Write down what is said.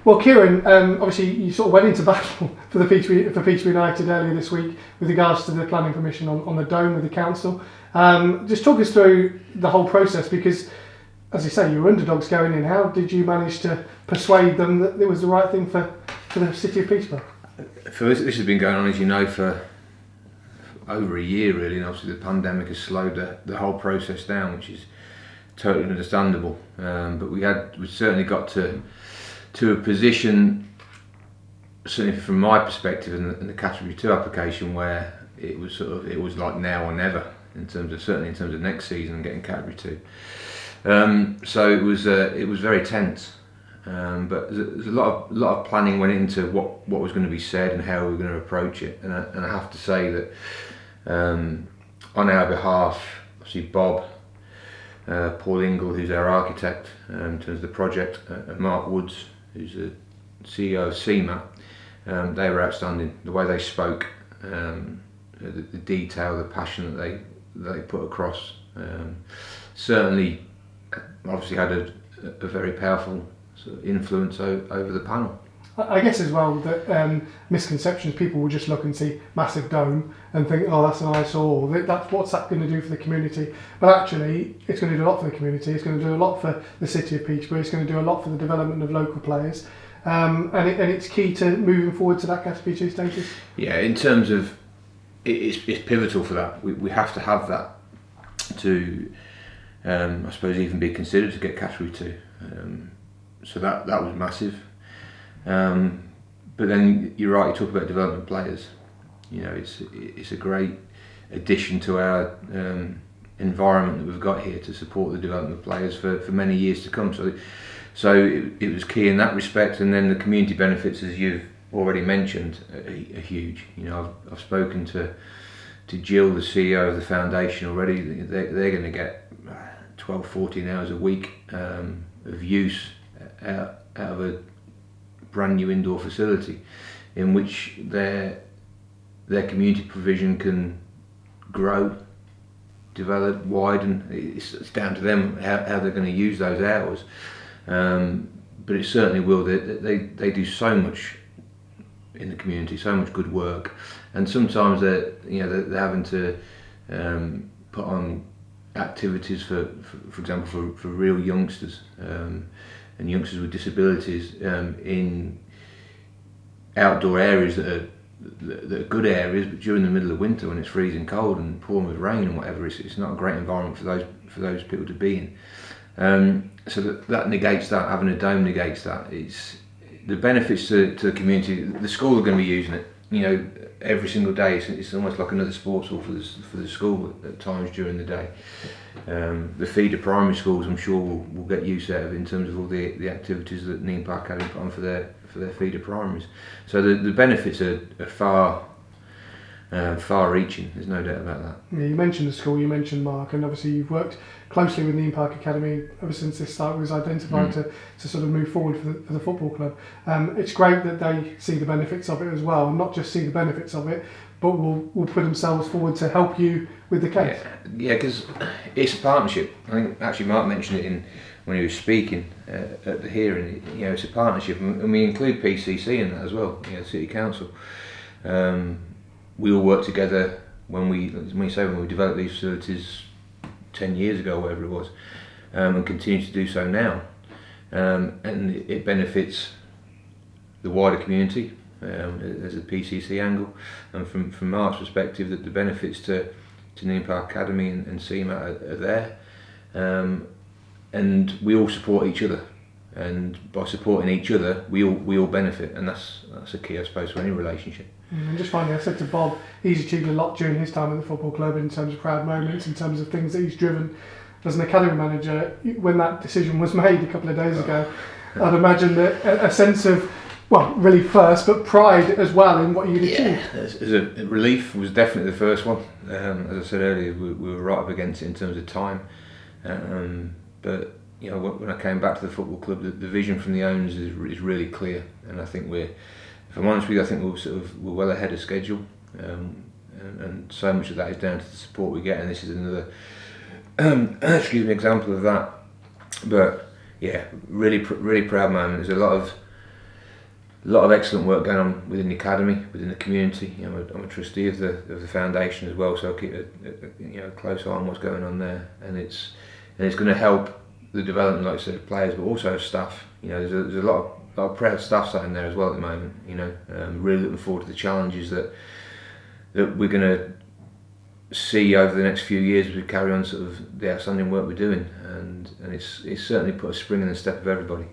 Well, Kieran, obviously you sort of went into battle for Peterborough United earlier this week with regards to the planning permission on the dome with the council. Just talk us through the whole process, because, as you say, you were underdogs going in. How did you manage to persuade them that it was the right thing for the city of Peterborough? This has been going on, as you know, for over a year really, and obviously the pandemic has slowed the whole process down, which is totally understandable. But we certainly got to a position, certainly from my perspective in the Category 2 application, where it was like now or never certainly in terms of next season and getting Category 2. So it was very tense. But there's a lot of planning went into what was going to be said and how we were going to approach it, and I have to say that on our behalf, obviously Bob, Paul Ingle, who's our architect in terms of the project, and Mark Woods, who's the CEO of CMAT, they were outstanding. The way they spoke, the detail, the passion that they put across, certainly obviously had a very powerful sort of influence over the panel. I guess as well that misconceptions, people will just look and see massive dome and think, oh, that's an eyesore, what's that going to do for the community? But actually it's going to do a lot for the community, it's going to do a lot for the city of Peterborough, it's going to do a lot for the development of local players, and it's key to moving forward to that Category 2 status. Yeah, in terms of it's pivotal for that. We have to have that to I suppose even be considered to get Category 2. So that was massive. But then you're right, you talk about development players. You know, it's a great addition to our environment that we've got here to support the development of players for many years to come. So it was key in that respect, and then the community benefits, as you've already mentioned, are huge. You know, I've spoken to Jill, the CEO of the foundation already. They're going to get 12, 14 hours a week of use out of a brand new indoor facility in which their community provision can grow, develop, widen. It's down to them how they're going to use those hours, but it certainly will. They do so much in the community, so much good work, and sometimes they're having to put on activities for example for real youngsters and youngsters with disabilities in outdoor areas that are good areas, but during the middle of winter when it's freezing cold and pouring with rain and whatever, it's not a great environment for those people to be in. So that negates that. Having a dome negates that. It's the benefits to the community. The school are going to be using it, you know, every single day. It's almost like another sports hall for the school at times during the day. The feeder primary schools, I'm sure, will get use out of it in terms of all the activities that Neam Park Academy put on for their feeder primaries. So the benefits are far-reaching. There's no doubt about that. Yeah, you mentioned the school, you mentioned Mark, and obviously you've worked closely with Neam Park Academy ever since this site was identified to sort of move forward for the football club. It's great that they see the benefits of it as well, and not just see the benefits of it, but will put themselves forward to help you with the case. Yeah, because it's a partnership. I think actually Mark mentioned it when he was speaking at the hearing. You know, it's a partnership, and we include PCC in that as well. You know, the City Council. We all work together when we developed these facilities 10 years ago, whatever it was, and continue to do so now. And it benefits the wider community. There's a PCC angle, and from Mark's perspective, that the benefits to Neam Park Academy and CMAT are there, and we all support each other, and by supporting each other, we all benefit, and that's a key, I suppose, for any relationship. And just finally, I said to Bob, he's achieved a lot during his time at the football club in terms of proud moments, in terms of things that he's driven as an academy manager. When that decision was made a couple of days ago, I'd imagine that a sense of, well, really first, but pride as well in what you'd achieved. Yeah, as a relief was definitely the first one. As I said earlier, we were right up against it in terms of time. But you know, when I came back to the football club, the vision from the owners is really clear, and I think if I'm honest with you, I think we're well ahead of schedule, and so much of that is down to the support we get, and this is another example of that. But yeah, really proud moment. There's a lot of a lot of excellent work going on within the academy, within the community. You know, I'm a trustee of the foundation as well, so I keep a close eye on what's going on there, and it's going to help the development, like I said, of players, but also of staff. You know, there's a lot of proud staff sat in there as well at the moment. You know, really looking forward to the challenges that we're going to see over the next few years as we carry on sort of the outstanding work we're doing, and it's certainly put a spring in the step of everybody.